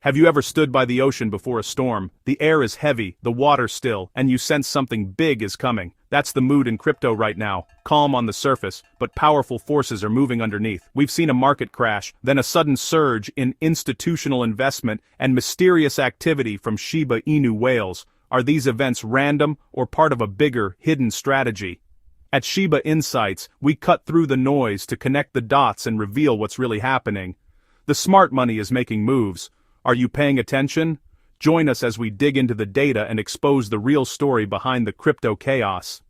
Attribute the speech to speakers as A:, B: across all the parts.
A: Have you ever stood by the ocean before a storm? The air is heavy, the water still, and you sense something big is coming. That's the mood in crypto right now. Calm on the surface, but powerful forces are moving underneath. We've seen a market crash, then a sudden surge in institutional investment and mysterious activity from Shiba Inu whales. Are these events random or part of a bigger, hidden strategy? At Shiba Insights, we cut through the noise to connect the dots and reveal what's really happening. The smart money is making moves. Are you paying attention? Join us as we dig into the data and expose the real story behind the crypto chaos.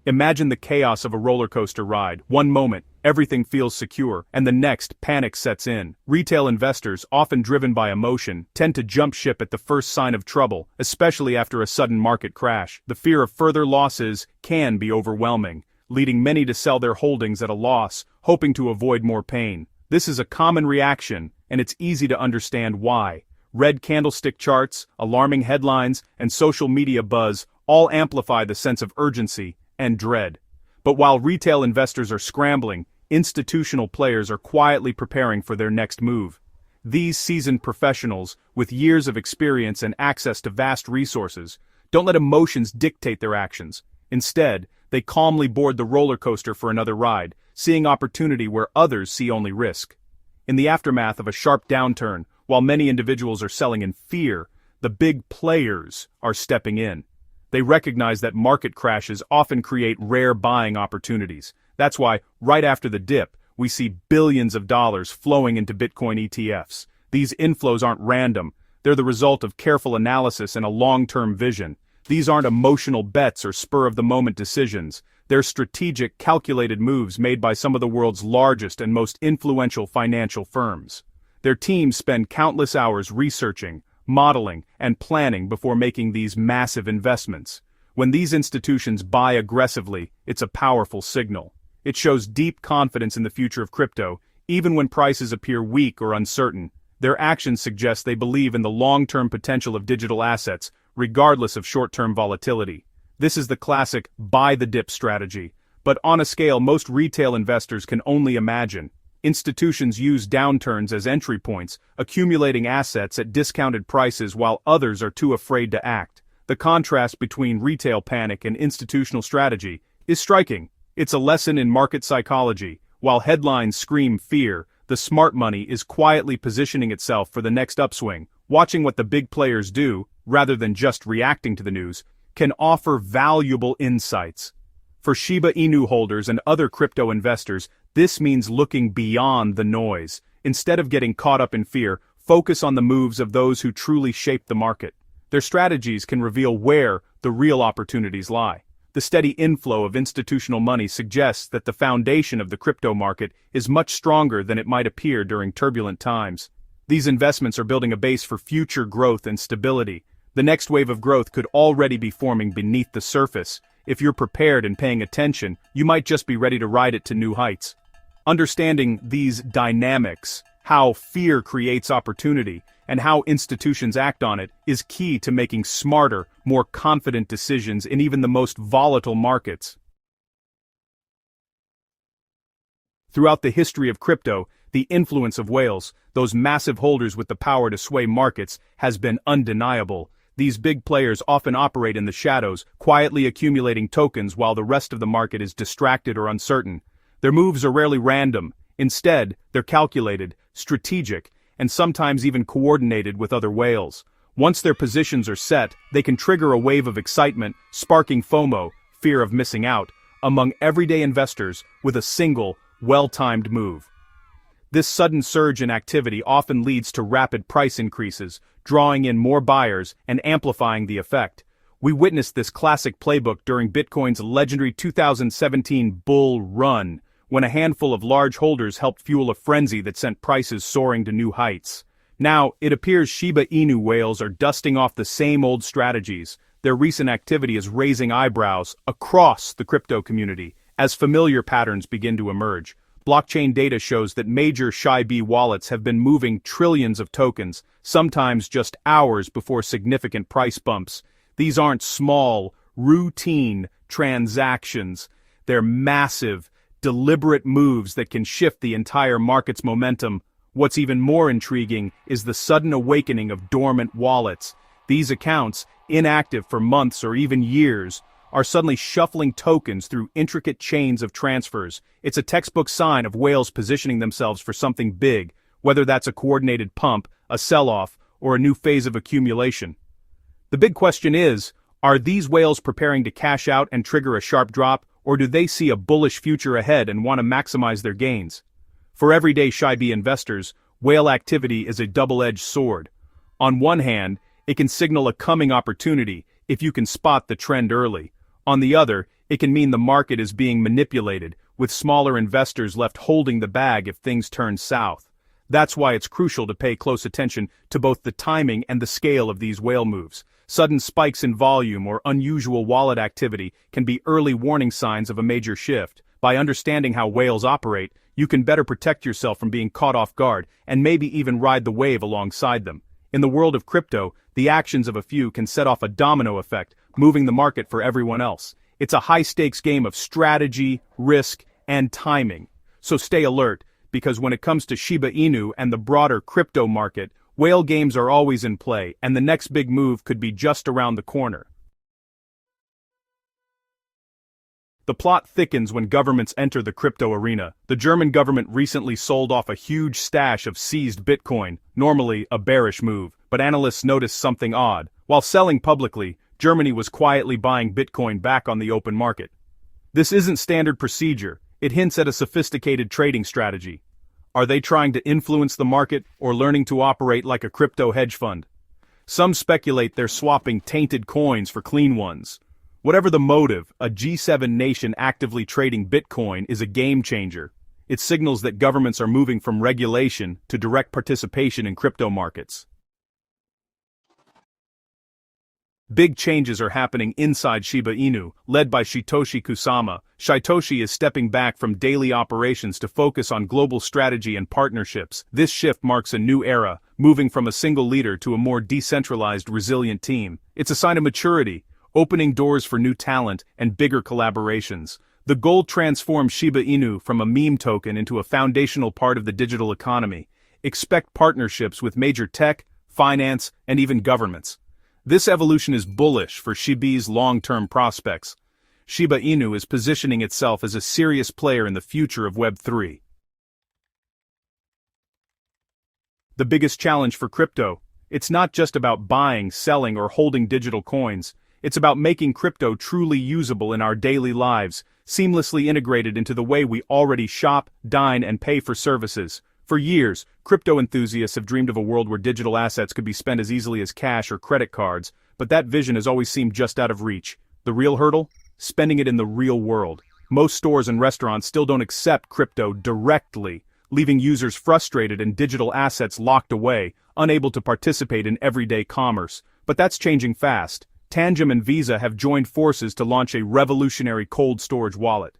A: Imagine the chaos of a roller coaster ride. One moment, everything feels secure, and the next, panic sets in. Retail investors, often driven by emotion, tend to jump ship at the first sign of trouble, especially after a sudden market crash. The fear of further losses can be overwhelming, leading many to sell their holdings at a loss, hoping to avoid more pain. This is a common reaction, and it's easy to understand why. Red candlestick charts, alarming headlines, and social media buzz all amplify the sense of urgency and dread. But while retail investors are scrambling, institutional players are quietly preparing for their next move. These seasoned professionals, with years of experience and access to vast resources, don't let emotions dictate their actions. Instead, they calmly board the roller coaster for another ride, seeing opportunity where others see only risk. In the aftermath of a sharp downturn, while many individuals are selling in fear, the big players are stepping in. They recognize that market crashes often create rare buying opportunities. That's why, right after the dip, we see billions of dollars flowing into Bitcoin ETFs. These inflows aren't random. They're the result of careful analysis and a long-term vision. These aren't emotional bets or spur-of-the-moment decisions. They're strategic, calculated moves made by some of the world's largest and most influential financial firms. Their teams spend countless hours researching, modeling, and planning before making these massive investments. When these institutions buy aggressively, it's a powerful signal. It shows deep confidence in the future of crypto, even when prices appear weak or uncertain. Their actions suggest they believe in the long-term potential of digital assets, regardless of short-term volatility. This is the classic buy-the-dip strategy, but on a scale most retail investors can only imagine. Institutions use downturns as entry points, accumulating assets at discounted prices while others are too afraid to act. The contrast between retail panic and institutional strategy is striking. It's a lesson in market psychology. While headlines scream fear, the smart money is quietly positioning itself for the next upswing. Watching what the big players do, rather than just reacting to the news, can offer valuable insights. For Shiba Inu holders and other crypto investors, this means looking beyond the noise. Instead of getting caught up in fear, focus on the moves of those who truly shape the market. Their strategies can reveal where the real opportunities lie. The steady inflow of institutional money suggests that the foundation of the crypto market is much stronger than it might appear during turbulent times. These investments are building a base for future growth and stability. The next wave of growth could already be forming beneath the surface. If you're prepared and paying attention, you might just be ready to ride it to new heights. Understanding these dynamics, how fear creates opportunity, and how institutions act on it, is key to making smarter, more confident decisions in even the most volatile markets. Throughout the history of crypto, the influence of whales, those massive holders with the power to sway markets, has been undeniable. These big players often operate in the shadows, quietly accumulating tokens while the rest of the market is distracted or uncertain. Their moves are rarely random. Instead, they're calculated, strategic, and sometimes even coordinated with other whales. Once their positions are set, they can trigger a wave of excitement, sparking FOMO, fear of missing out, among everyday investors with a single, well-timed move. This sudden surge in activity often leads to rapid price increases, drawing in more buyers and amplifying the effect. We witnessed this classic playbook during Bitcoin's legendary 2017 bull run, when a handful of large holders helped fuel a frenzy that sent prices soaring to new heights. Now, it appears Shiba Inu whales are dusting off the same old strategies. Their recent activity is raising eyebrows across the crypto community as familiar patterns begin to emerge. Blockchain data shows that major Shiba wallets have been moving trillions of tokens, sometimes just hours before significant price bumps. These aren't small, routine transactions. They're massive, deliberate moves that can shift the entire market's momentum. What's even more intriguing is the sudden awakening of dormant wallets. These accounts, inactive for months or even years, are suddenly shuffling tokens through intricate chains of transfers. It's a textbook sign of whales positioning themselves for something big, whether that's a coordinated pump, a sell-off, or a new phase of accumulation. The big question is, are these whales preparing to cash out and trigger a sharp drop, or do they see a bullish future ahead and want to maximize their gains? For everyday Shiba investors, whale activity is a double-edged sword. On one hand, it can signal a coming opportunity if you can spot the trend early. On the other, it can mean the market is being manipulated, with smaller investors left holding the bag if things turn south. That's why it's crucial to pay close attention to both the timing and the scale of these whale moves. Sudden spikes in volume or unusual wallet activity can be early warning signs of a major shift. By understanding how whales operate, you can better protect yourself from being caught off guard and maybe even ride the wave alongside them. In the world of crypto, the actions of a few can set off a domino effect, moving the market for everyone else. It's a high-stakes game of strategy, risk, and timing. So stay alert, because when it comes to Shiba Inu and the broader crypto market, whale games are always in play, and the next big move could be just around the corner. The plot thickens when governments enter the crypto arena. The German government recently sold off a huge stash of seized Bitcoin, normally a bearish move, but analysts noticed something odd. While selling publicly, Germany was quietly buying Bitcoin back on the open market. This isn't standard procedure. It hints at a sophisticated trading strategy. Are they trying to influence the market or learning to operate like a crypto hedge fund? Some speculate they're swapping tainted coins for clean ones. Whatever the motive, a G7 nation actively trading Bitcoin is a game changer. It signals that governments are moving from regulation to direct participation in crypto markets. Big changes are happening inside Shiba Inu, led by Satoshi Kusama. Satoshi is stepping back from daily operations to focus on global strategy and partnerships. This shift marks a new era, moving from a single leader to a more decentralized, resilient team. It's a sign of maturity, opening doors for new talent and bigger collaborations. The goal transforms Shiba Inu from a meme token into a foundational part of the digital economy. Expect partnerships with major tech, finance, and even governments. This evolution is bullish for Shiba's long-term prospects. Shiba Inu is positioning itself as a serious player in the future of Web3. The biggest challenge for crypto, it's not just about buying, selling, or holding digital coins. It's about making crypto truly usable in our daily lives, seamlessly integrated into the way we already shop, dine, and pay for services. For years, crypto enthusiasts have dreamed of a world where digital assets could be spent as easily as cash or credit cards, but that vision has always seemed just out of reach. The real hurdle? Spending it in the real world. Most stores and restaurants still don't accept crypto directly, leaving users frustrated and digital assets locked away, unable to participate in everyday commerce. But that's changing fast. Tang and Visa have joined forces to launch a revolutionary cold storage wallet.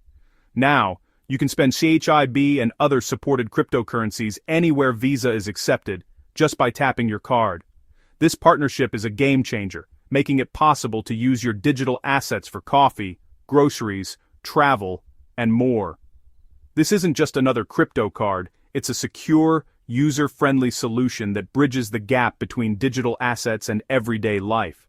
A: Now, you can spend CHIB and other supported cryptocurrencies anywhere Visa is accepted, just by tapping your card. This partnership is a game changer, making it possible to use your digital assets for coffee, groceries, travel, and more. This isn't just another crypto card, it's a secure, user-friendly solution that bridges the gap between digital assets and everyday life.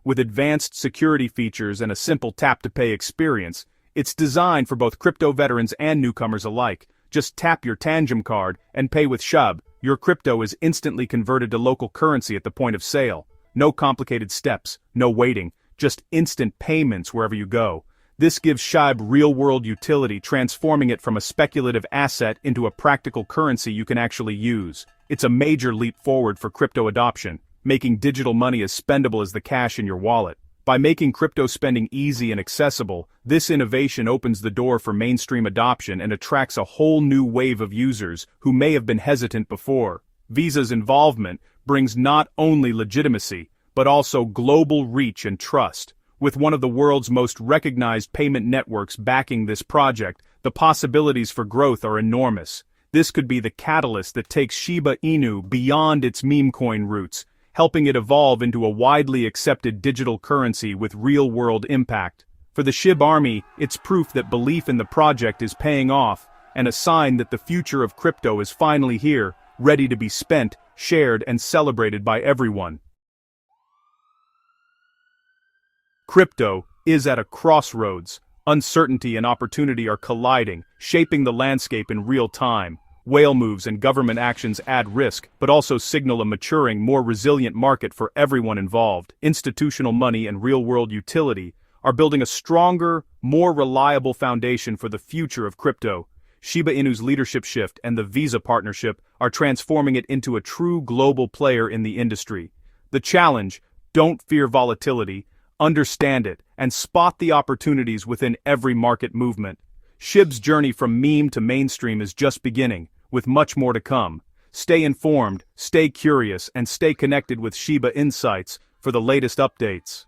A: With advanced security features and a simple tap-to-pay experience, it's designed for both crypto veterans and newcomers alike. Just tap your Tangem card and pay with SHUB. Your crypto is instantly converted to local currency at the point of sale. No complicated steps, no waiting, just instant payments wherever you go. This gives SHUB real-world utility, transforming it from a speculative asset into a practical currency you can actually use. It's a major leap forward for crypto adoption, making digital money as spendable as the cash in your wallet. By making crypto spending easy and accessible, this innovation opens the door for mainstream adoption and attracts a whole new wave of users who may have been hesitant before. Visa's involvement brings not only legitimacy, but also global reach and trust. With one of the world's most recognized payment networks backing this project, the possibilities for growth are enormous. This could be the catalyst that takes Shiba Inu beyond its meme coin roots, helping it evolve into a widely accepted digital currency with real-world impact. For the SHIB army, it's proof that belief in the project is paying off, and a sign that the future of crypto is finally here, ready to be spent, shared, and celebrated by everyone. Crypto is at a crossroads. Uncertainty and opportunity are colliding, shaping the landscape in real time. Whale moves and government actions add risk, but also signal a maturing, more resilient market for everyone involved. Institutional money and real-world utility are building a stronger, more reliable foundation for the future of crypto. Shiba Inu's leadership shift and the Visa partnership are transforming it into a true global player in the industry. The challenge: don't fear volatility, understand it, and spot the opportunities within every market movement. SHIB's journey from meme to mainstream is just beginning, with much more to come. Stay informed, stay curious, and stay connected with Shiba Insights for the latest updates.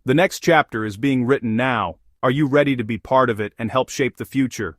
A: The next chapter is being written now. Are you ready to be part of it and help shape the future?